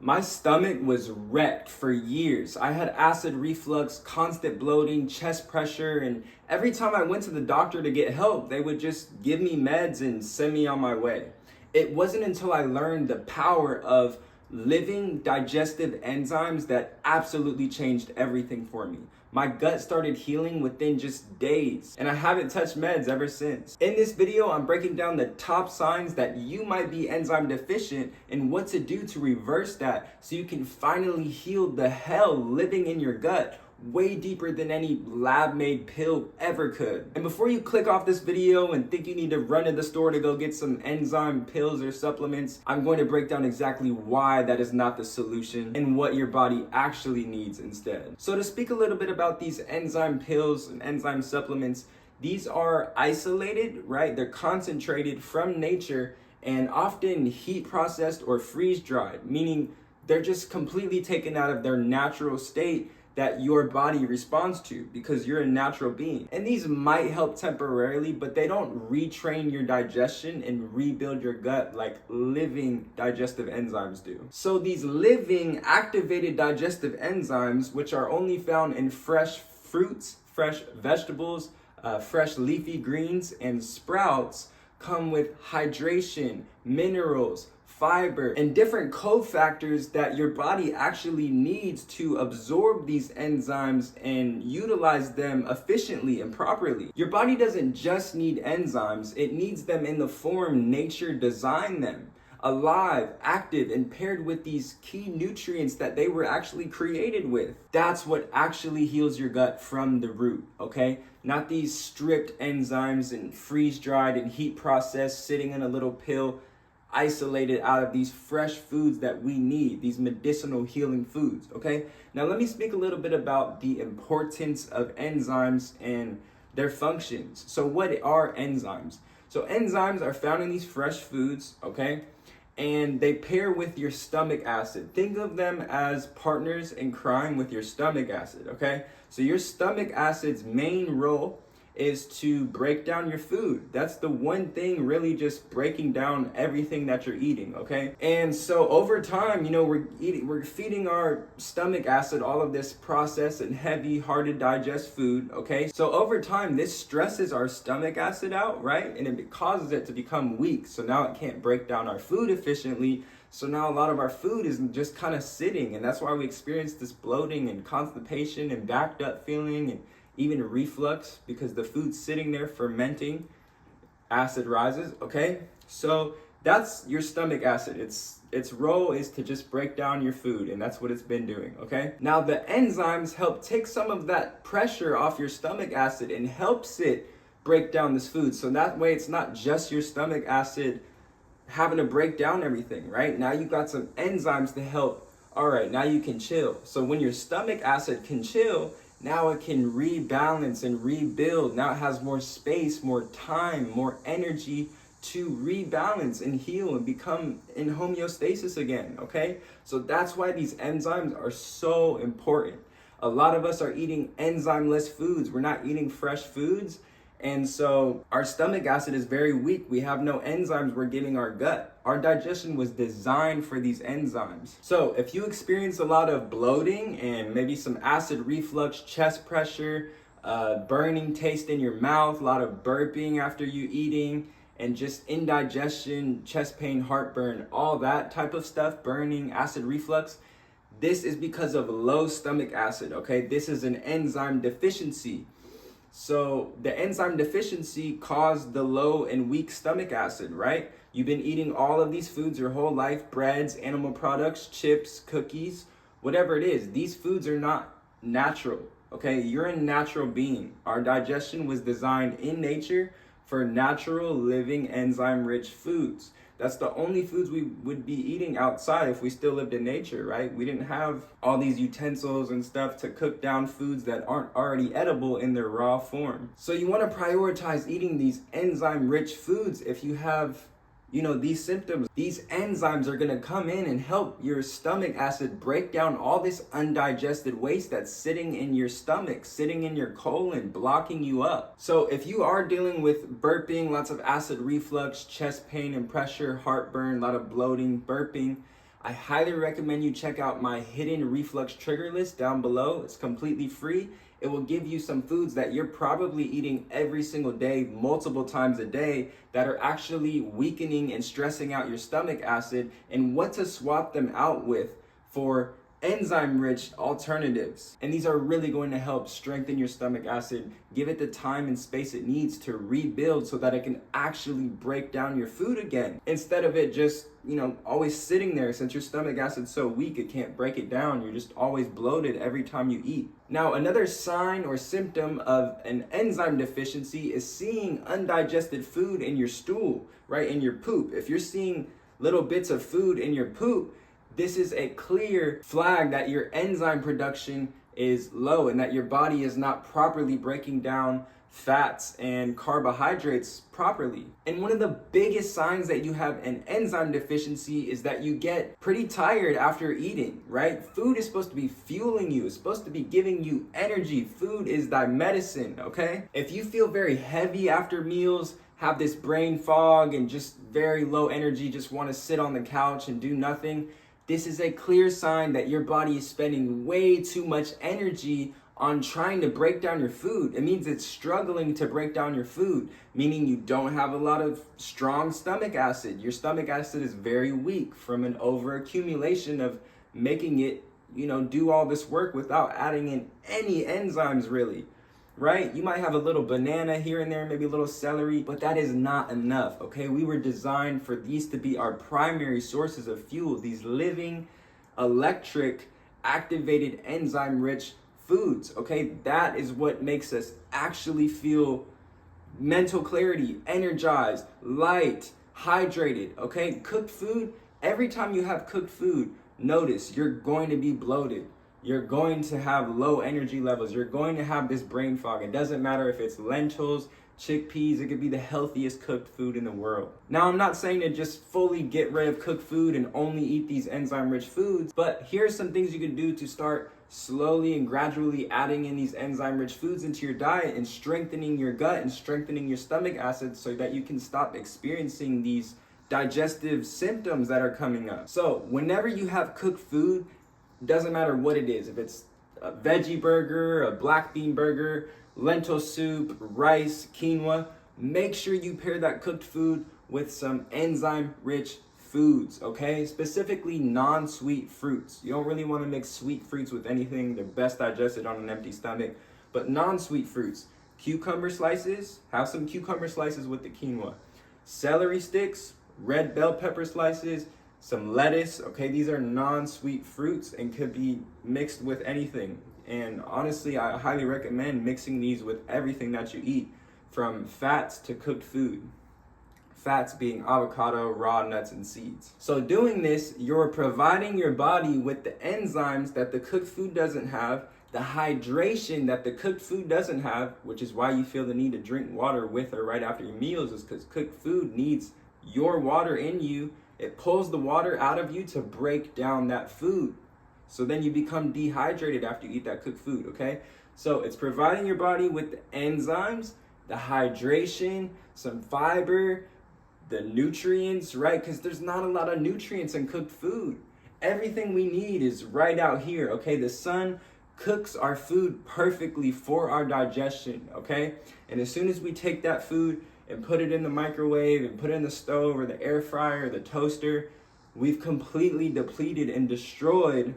My stomach was wrecked for years. I had acid reflux, constant bloating, chest pressure, and every time I went to the doctor to get help, they would just give me meds and send me on my way. It wasn't until I learned the power of living digestive enzymes that absolutely changed everything for me. My gut started healing within just days, and I haven't touched meds ever since. In this video, I'm breaking down the top signs that you might be enzyme deficient and what to do to reverse that so you can finally heal the hell living in your gut way deeper than any lab-made pill ever could. And before you click off this video and think you need to run to the store to go get some enzyme pills or supplements, I'm going to break down exactly why that is not the solution and what your body actually needs instead. So to speak a little bit about these enzyme pills and enzyme supplements, these are isolated, right? They're concentrated from nature and often heat processed or freeze dried, meaning they're just completely taken out of their natural state that your body responds to because you're a natural being. And these might help temporarily, but they don't retrain your digestion and rebuild your gut like living digestive enzymes do. So these living activated digestive enzymes, which are only found in fresh fruits, fresh vegetables, fresh leafy greens, and sprouts, come with hydration, minerals, fiber, and different cofactors that your body actually needs to absorb these enzymes and utilize them efficiently and properly. Your body doesn't just need enzymes, it needs them in the form nature designed them. Alive, active, and paired with these key nutrients that they were actually created with. That's what actually heals your gut from the root, okay? Not these stripped enzymes and freeze-dried and heat processed sitting in a little pill, isolated out of these fresh foods that we need, these medicinal healing foods, okay? Now let me speak a little bit about the importance of enzymes and their functions. So what are enzymes? So enzymes are found in these fresh foods, okay? And they pair with your stomach acid. Think of them as partners in crime with your stomach acid, okay? So your stomach acid's main role is to break down your food. That's the one thing really just breaking down everything that you're eating, okay? And so over time, we're feeding our stomach acid all of this processed and heavy, hard to digest food, okay? So over time, this stresses our stomach acid out, right? And it causes it to become weak. So now it can't break down our food efficiently. So now a lot of our food is just kind of sitting, and that's why we experience this bloating and constipation and backed up feeling and even reflux because the food's sitting there fermenting, acid rises, okay? So that's your stomach acid. Its role is to just break down your food, and that's what it's been doing, okay? Now the enzymes help take some of that pressure off your stomach acid and helps it break down this food. So that way it's not just your stomach acid having to break down everything, right? Now you got some enzymes to help. All right, now you can chill. So when your stomach acid can chill, now it can rebalance and rebuild. Now it has more space, more time, more energy to rebalance and heal and become in homeostasis again, okay? So that's why these enzymes are so important. A lot of us are eating enzymeless foods. We're not eating fresh foods. And so our stomach acid is very weak. We have no enzymes we're giving our gut. Our digestion was designed for these enzymes. So if you experience a lot of bloating and maybe some acid reflux, chest pressure, burning taste in your mouth, a lot of burping after you eating, and just indigestion, chest pain, heartburn, all that type of stuff, burning, acid reflux, this is because of low stomach acid, okay? This is an enzyme deficiency. So the enzyme deficiency caused the low and weak stomach acid, right? You've been eating all of these foods your whole life, breads, animal products, chips, cookies, whatever it is. These foods are not natural, okay? You're a natural being. Our digestion was designed in nature for natural, living, enzyme-rich foods. That's the only foods we would be eating outside if we still lived in nature, right? We didn't have all these utensils and stuff to cook down foods that aren't already edible in their raw form. So you want to prioritize eating these enzyme-rich foods if you have these symptoms. These enzymes are going to come in and help your stomach acid break down all this undigested waste that's sitting in your stomach, sitting in your colon, blocking you up. So if you are dealing with burping, lots of acid reflux, chest pain and pressure, heartburn, a lot of bloating, burping, I highly recommend you check out my hidden reflux trigger list down below. It's completely free. It will give you some foods that you're probably eating every single day, multiple times a day, that are actually weakening and stressing out your stomach acid, and what to swap them out with for enzyme-rich alternatives. And these are really going to help strengthen your stomach acid, give it the time and space it needs to rebuild so that it can actually break down your food again, instead of it just, always sitting there. Since your stomach acid's so weak, it can't break it down. You're just always bloated every time you eat. Now, another sign or symptom of an enzyme deficiency is seeing undigested food in your stool, right? In your poop. If you're seeing little bits of food in your poop, this is a clear flag that your enzyme production is low and that your body is not properly breaking down fats and carbohydrates properly. And one of the biggest signs that you have an enzyme deficiency is that you get pretty tired after eating, right? Food is supposed to be fueling you. It's supposed to be giving you energy. Food is thy medicine, okay? If you feel very heavy after meals, have this brain fog and just very low energy, just want to sit on the couch and do nothing, this is a clear sign that your body is spending way too much energy on trying to break down your food. It means it's struggling to break down your food, meaning you don't have a lot of strong stomach acid. Your stomach acid is very weak from an overaccumulation of making it, do all this work without adding in any enzymes really. Right? You might have a little banana here and there, maybe a little celery, but that is not enough, okay? We were designed for these to be our primary sources of fuel, these living, electric, activated, enzyme-rich foods, okay? That is what makes us actually feel mental clarity, energized, light, hydrated, okay? Cooked food, every time you have cooked food, notice you're going to be bloated. You're going to have low energy levels. You're going to have this brain fog. It doesn't matter if it's lentils, chickpeas, it could be the healthiest cooked food in the world. Now, I'm not saying to just fully get rid of cooked food and only eat these enzyme-rich foods, but here's some things you can do to start slowly and gradually adding in these enzyme-rich foods into your diet and strengthening your gut and strengthening your stomach acid so that you can stop experiencing these digestive symptoms that are coming up. So, whenever you have cooked food, doesn't matter what it is, if it's a veggie burger, a black bean burger, lentil soup, rice, quinoa, make sure you pair that cooked food with some enzyme-rich foods, okay? Specifically non-sweet fruits. You don't really want to mix sweet fruits with anything. They're best digested on an empty stomach. But non-sweet fruits, cucumber slices, have some cucumber slices with the quinoa. Celery sticks, red bell pepper slices, some lettuce, okay? These are non-sweet fruits and could be mixed with anything. And honestly, I highly recommend mixing these with everything that you eat, from fats to cooked food. Fats being avocado, raw nuts, and seeds. So doing this, you're providing your body with the enzymes that the cooked food doesn't have, the hydration that the cooked food doesn't have, which is why you feel the need to drink water with or right after your meals, is because cooked food needs your water in you. It pulls the water out of you to break down that food. So then you become dehydrated after you eat that cooked food, okay? So it's providing your body with the enzymes, the hydration, some fiber, the nutrients, right? Because there's not a lot of nutrients in cooked food. Everything we need is right out here, okay? The sun cooks our food perfectly for our digestion, okay? And as soon as we take that food and put it in the microwave and put it in the stove or the air fryer or the toaster, we've completely depleted and destroyed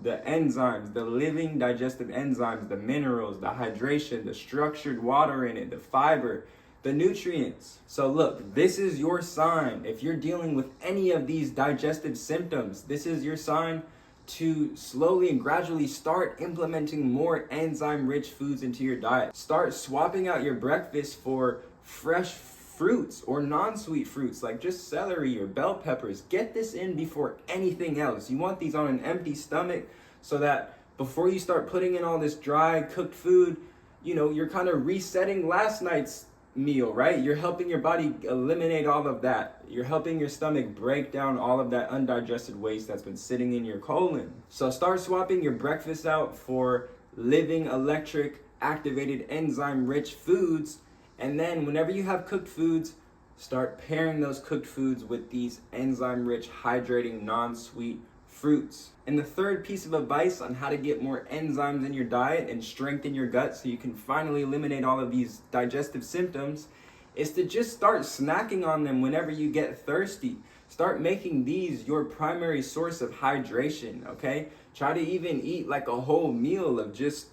the enzymes, the living digestive enzymes, the minerals, the hydration, the structured water in it, the fiber, the nutrients. So look, this is your sign. If you're dealing with any of these digestive symptoms, this is your sign to slowly and gradually start implementing more enzyme-rich foods into your diet. Start swapping out your breakfast for fresh fruits or non-sweet fruits like just celery or bell peppers. Get this in before anything else. You want these on an empty stomach so that before you start putting in all this dry cooked food, you're kind of resetting last night's meal, right? You're helping your body eliminate all of that. You're helping your stomach break down all of that undigested waste that's been sitting in your colon. So start swapping your breakfast out for living, electric, activated, enzyme-rich foods. And then whenever you have cooked foods, Start pairing those cooked foods with these enzyme-rich, hydrating, non-sweet fruits. And the third piece of advice on how to get more enzymes in your diet and strengthen your gut so you can finally eliminate all of these digestive symptoms is to just start snacking on them whenever you get thirsty. Start making these your primary source of hydration, okay? Try to even eat like a whole meal of just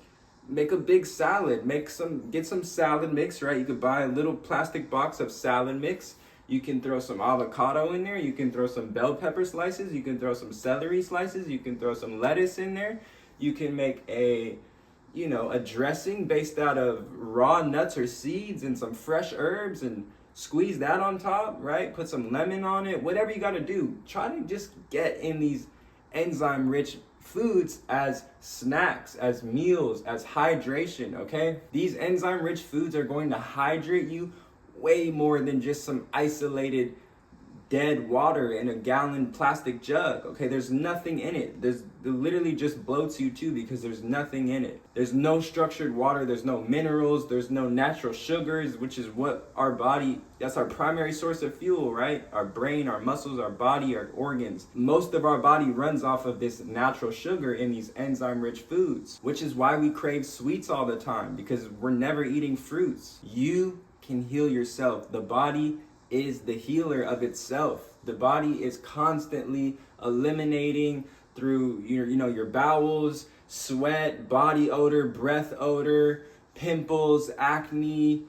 make a big salad, get some salad mix, right? You could buy a little plastic box of salad mix. You can throw some avocado in there. You can throw some bell pepper slices. You can throw some celery slices. You can throw some lettuce in there. You can make a dressing based out of raw nuts or seeds and some fresh herbs and squeeze that on top, right? Put some lemon on it, whatever you got to do. Try to just get in these enzyme-rich foods as snacks, as meals, as hydration, okay? These enzyme-rich foods are going to hydrate you way more than just some isolated dead water in a gallon plastic jug, okay? There's nothing in it. It literally just bloats you too because there's nothing in it. There's no structured water, there's no minerals, there's no natural sugars, which is what our body, that's our primary source of fuel, right? Our brain, our muscles, our body, our organs. Most of our body runs off of this natural sugar in these enzyme-rich foods, which is why we crave sweets all the time because we're never eating fruits. You can heal yourself. The body is the healer of itself. The body is constantly eliminating through your bowels, sweat, body odor, breath odor, pimples, acne,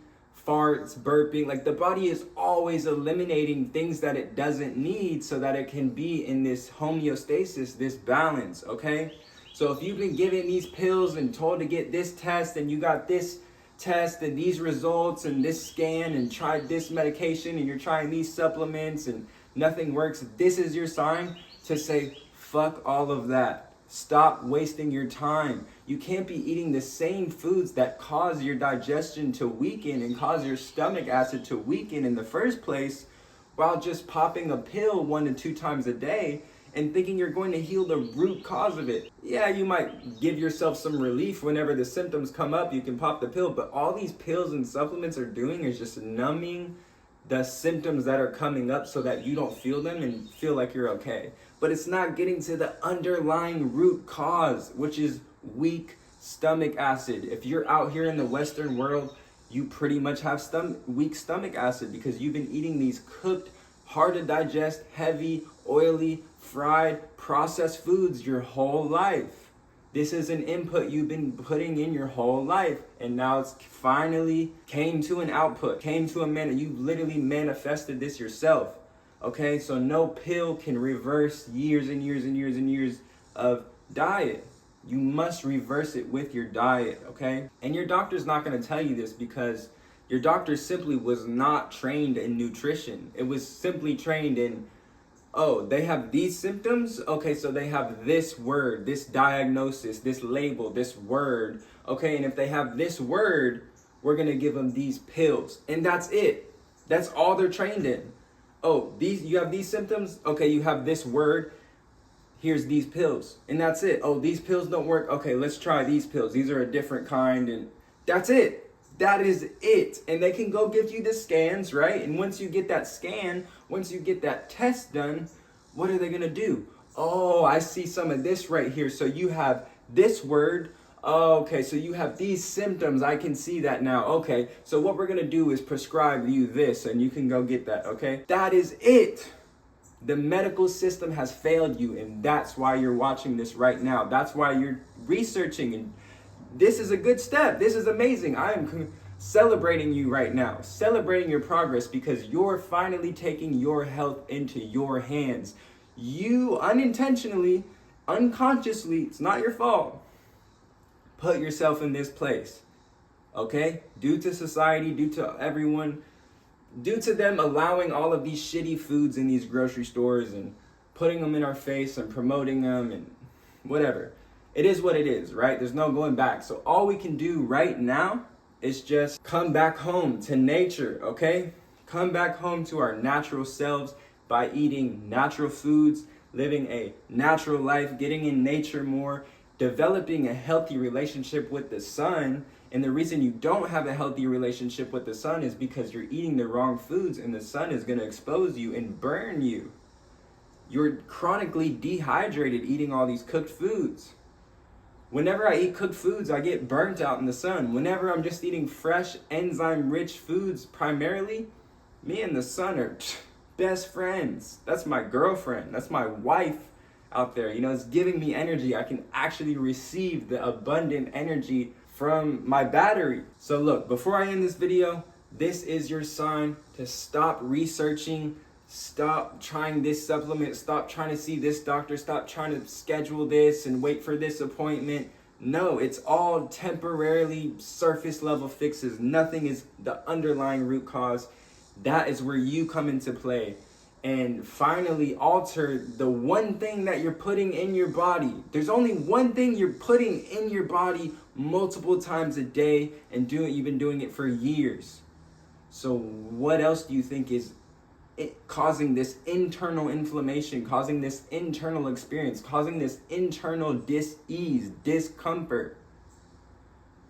farts, burping. Like the body is always eliminating things that it doesn't need so that it can be in this homeostasis, this balance, okay? So if you've been given these pills and told to get this test and you got this test and these results and this scan and tried this medication and you're trying these supplements and nothing works, this is your sign to say, fuck all of that. Stop wasting your time. You can't be eating the same foods that cause your digestion to weaken and cause your stomach acid to weaken in the first place while just popping a pill 1 to 2 times a day and thinking you're going to heal the root cause of it. Yeah, you might give yourself some relief whenever the symptoms come up, you can pop the pill, but all these pills and supplements are doing is just numbing the symptoms that are coming up so that you don't feel them and feel like you're okay. But it's not getting to the underlying root cause, which is weak stomach acid. If you're out here in the Western world, you pretty much have weak stomach acid because you've been eating these cooked, hard to digest, heavy, oily, fried, processed foods your whole life. This is an input you've been putting in your whole life, and now it's finally came to an output, came to a man. You literally manifested this yourself. Okay, so no pill can reverse years and years and years and years of diet. You must reverse it with your diet, okay? And your doctor's not going to tell you this because your doctor simply was not trained in nutrition. It was simply trained in, oh, they have these symptoms? Okay, so they have this word, this diagnosis, this label, this word. Okay, and if they have this word, we're going to give them these pills. And that's it. That's all they're trained in. Oh, you have these symptoms? Okay, you have this word. Here's these pills. And that's it. Oh, these pills don't work. Okay, let's try these pills. These are a different kind. And that's it. That is it. And they can go give you the scans, right? And once you get that scan, once you get that test done, what are they going to do? Oh, I see some of this right here. So you have this word. Oh, okay, so you have these symptoms. I can see that now. Okay, so what we're going to do is prescribe you this and you can go get that, okay? That is it. The medical system has failed you, and that's why you're watching this right now. That's why you're researching, and this is a good step. This is amazing. I am celebrating you right now, celebrating your progress because you're finally taking your health into your hands. You unintentionally, unconsciously, it's not your fault, put yourself in this place, okay? Due to society, due to everyone, due to them allowing all of these shitty foods in these grocery stores and putting them in our face and promoting them and whatever. It is what it is, right? There's no going back. So all we can do right now is just come back home to nature, okay? Come back home to our natural selves by eating natural foods, living a natural life, getting in nature more, developing a healthy relationship with the sun, And the reason you don't have a healthy relationship with the sun is because you're eating the wrong foods, and the sun is going to expose you and burn you. You're chronically dehydrated eating all these cooked foods. Whenever I eat cooked foods, I get burnt out in the sun. Whenever I'm just eating fresh, enzyme-rich foods, primarily, me and the sun are best friends. That's my girlfriend. That's my wife out there. You know, it's giving me energy. I can actually receive the abundant energy from my battery. So look, before I end this video, this is your sign to stop researching, stop trying this supplement, stop trying to see this doctor, stop trying to schedule this and wait for this appointment. No, it's all temporarily surface level fixes. Nothing is the underlying root cause. That is where you come into play. And finally alter the one thing that you're putting in your body. There's only one thing you're putting in your body multiple times a day, and you've been doing it for years. So what else do you think is causing this internal inflammation, causing this internal experience, causing this internal dis-ease, discomfort?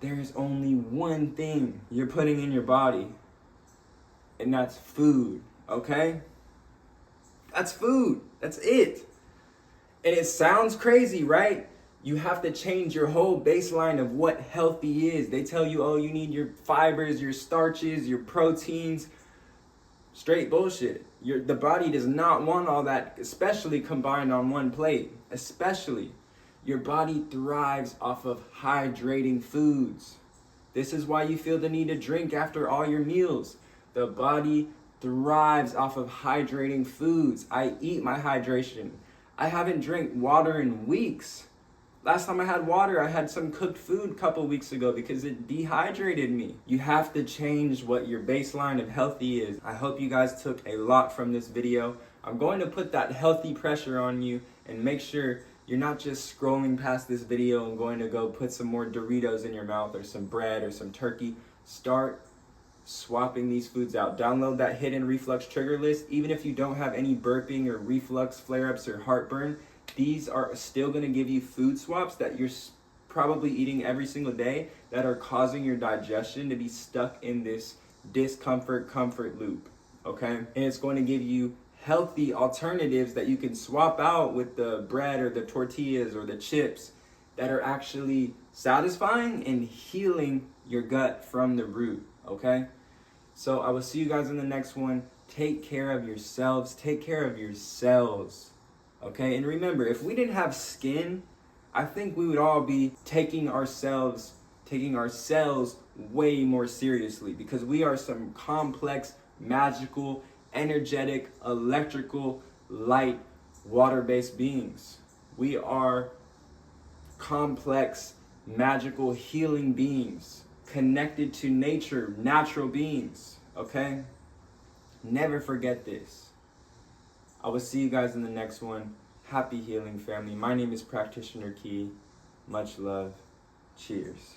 There's only one thing you're putting in your body, and that's food, okay? That's food. That's it. And it sounds crazy, right? You have to change your whole baseline of what healthy is. They tell you, oh, you need your fibers, your starches, your proteins. Straight bullshit. The body does not want all that, especially combined on one plate. Especially. Your body thrives off of hydrating foods. This is why you feel the need to drink after all your meals. The body thrives off of hydrating foods. I eat my hydration. I haven't drank water in weeks. Last time I had water, I had some cooked food a couple weeks ago because it dehydrated me. You have to change what your baseline of healthy is. I hope you guys took a lot from this video. I'm going to put that healthy pressure on you and make sure you're not just scrolling past this video and going to go put some more Doritos in your mouth or some bread or some turkey. Start swapping these foods out. Download that hidden reflux trigger list. Even if you don't have any burping or reflux flare-ups or heartburn, these are still going to give you food swaps that you're probably eating every single day that are causing your digestion to be stuck in this discomfort comfort loop, okay? And it's going to give you healthy alternatives that you can swap out with the bread or the tortillas or the chips that are actually satisfying and healing your gut from the root. Okay, so I will see you guys in the next one. Take care of yourselves. Take care of your cells. Okay, and remember, if we didn't have skin, I think we would all be taking our cells way more seriously, because we are some complex, magical, energetic, electrical, light, water-based beings. We are complex, magical, healing beings, connected to nature, natural beings, okay? Never forget this. I will see you guys in the next one. Happy healing, family. My name is Practitioner Key. Much love. Cheers.